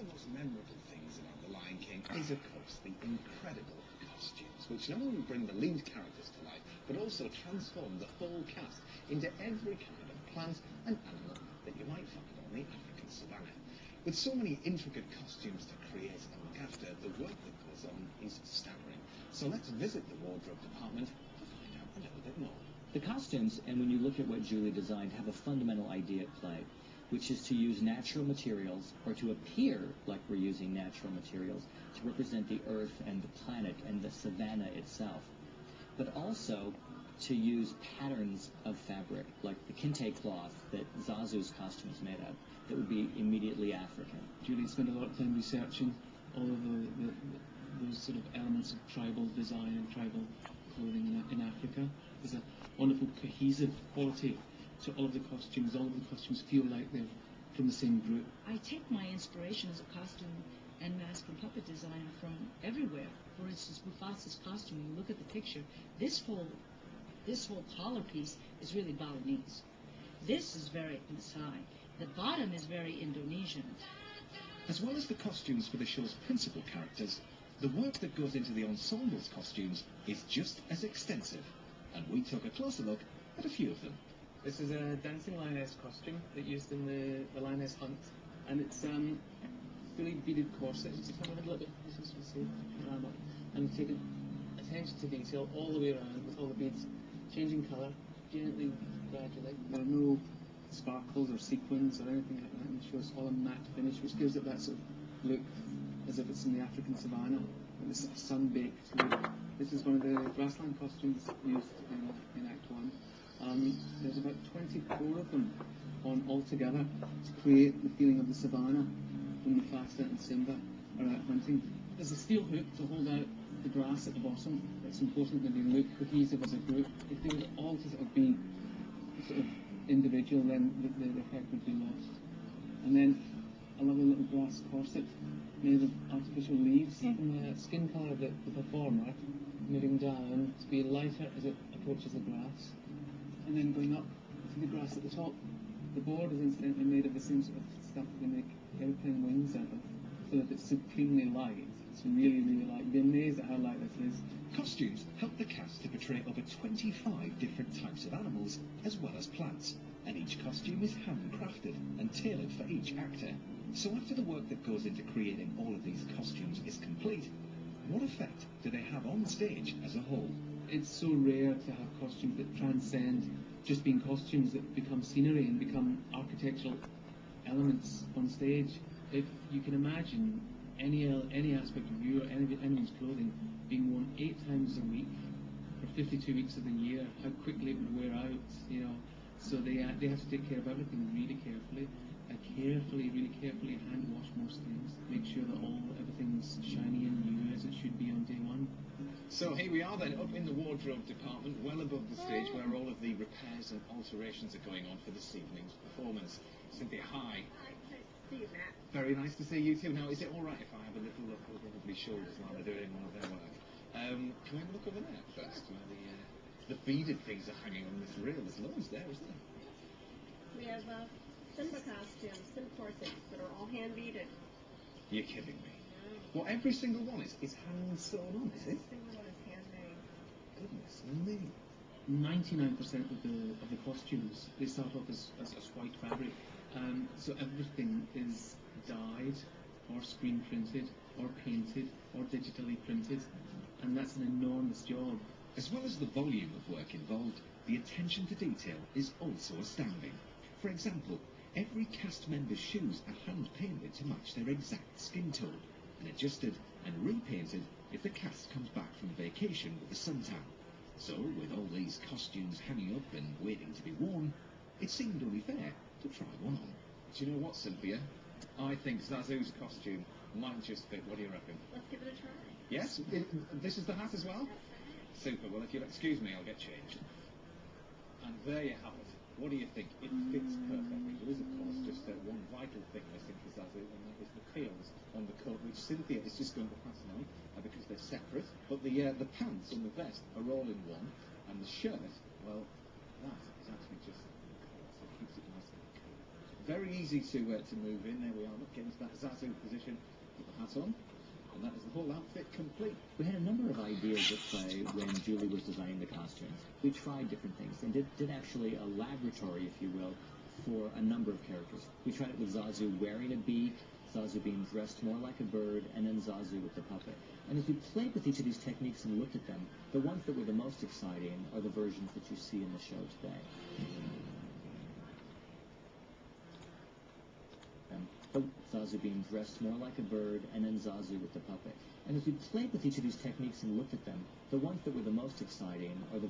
the most memorable things about The Lion King is, of course, the incredible costumes, which not only bring the lead characters to life, but also transform the whole cast into every kind of plant and animal that you might find on the African savannah. With so many intricate costumes to create and look after, the work that goes on is staggering. So let's visit the wardrobe department to find out a little bit more. The costumes, and when you look at what Julie designed, have a fundamental idea at play, which is to use natural materials, or to appear like we're using natural materials, to represent the earth and the planet and the savannah itself, but also to use patterns of fabric, like the kente cloth that Zazu's costume is made of, that would be immediately African. Julie spent a lot of time researching all of those sort of elements of tribal design and tribal clothing in Africa. There's a wonderful cohesive quality to all of the costumes. All of the costumes feel like they're from the same group. I take my inspiration as a costume and mask and puppet designer from everywhere. For instance, Mufasa's costume, you look at the picture, this whole collar piece is really Balinese. This is very Maasai. The bottom is very Indonesian. As well as the costumes for the show's principal characters, the work that goes into the ensemble's costumes is just as extensive, and we took a closer look at a few of them. This is a dancing lioness costume that used in the lioness hunt, and it's fully beaded corset. Just have a little bit, as you see, and taken attention to detail all the way around with all the beads changing colour gently, gradually. There are no sparkles or sequins or anything like that, and it shows all a matte finish, which gives it that sort of look as if it's in the African savannah, and this sun-baked look. This is one of the grassland costumes used in Act 1. There's about 24 of them on altogether to create the feeling of the savannah when Mufasa and Simba are out hunting. There's a steel hook to hold out the grass at the bottom. It's important that they look cohesive as a group. If they were all to sort of be sort of individual, then the effect would be lost. And then a lovely little grass corset made of artificial leaves, and the skin colour of the performer moving down to be lighter as it approaches the grass, and then going up to the grass at the top. The board is incidentally made of the same sort of stuff that they make airplane wings out of, so that it's supremely light. It's really, really light. You'd be amazed at how light this is. Costumes help the cast to portray over 25 different types of animals, as well as plants, and each costume is handcrafted and tailored for each actor. So after the work that goes into creating all of these costumes is complete, what effect do they have on stage as a whole? It's so rare to have costumes that transcend just being costumes, that become scenery and become architectural elements on stage. If you can imagine any aspect of you or anyone's clothing being worn 8 times a week for 52 weeks of the year, how quickly it would wear out, you know. So they have to take care of everything really carefully. Really carefully hand wash most things. Make sure that everything's shiny and new as it should be on day one. So here we are then, up in the wardrobe department, well above the stage where all of the repairs and alterations are going on for this evening's performance. Cynthia, hi. Hi, nice to see you, Matt. Very nice to see you too. Now, is it all right if I have a little look over everybody's shoulders while they're doing one of their work? Can we have a look over there first, where the beaded things are hanging on this rail? There's loads there, isn't there? We have Simba costumes, Simba corsets that are all hand beaded. You're kidding me. No. Well, every single one is hand sewn on, is it? Every single one is handmade. Goodness me. 99% of the costumes, they start off as white fabric. So everything is dyed or screen printed or painted or digitally printed, and that's an enormous job. As well as the volume of work involved, the attention to detail is also astounding. For example, every cast member's shoes are hand-painted to match their exact skin tone, and adjusted and repainted if the cast comes back from vacation with a suntan. So, with all these costumes hanging up and waiting to be worn, it seemed only fair to try one on. Do you know what, Cynthia? I think Zazu's costume might just fit. What do you reckon? Let's give it a try. Yes? This is the hat as well? Super. Well, if you'll excuse me, I'll get changed. And there you have it. What do you think? It fits perfectly. There is, of course, just one vital thing missing for Zazu, and that is the tails on the coat, which Cynthia is just going to pass on because they're separate. But the pants and the vest are all in one, and the shirt, well, that is actually just the collar, so it keeps it nice and cool. very easy to move in. There we are. Look, getting to that Zazu position. Put the hat on. And that is the whole outfit complete. We had a number of ideas at play when Julie was designing the costumes. We tried different things and did actually a laboratory, if you will, for a number of characters. We tried it with Zazu wearing a beak, Zazu being dressed more like a bird, and then Zazu with the puppet. And as we played with each of these techniques and looked at them, the ones that were the most exciting are the versions that you see in the show today. Zazu being dressed more like a bird, and then Zazu with the puppet. And as we played with each of these techniques and looked at them, the ones that were the most exciting are the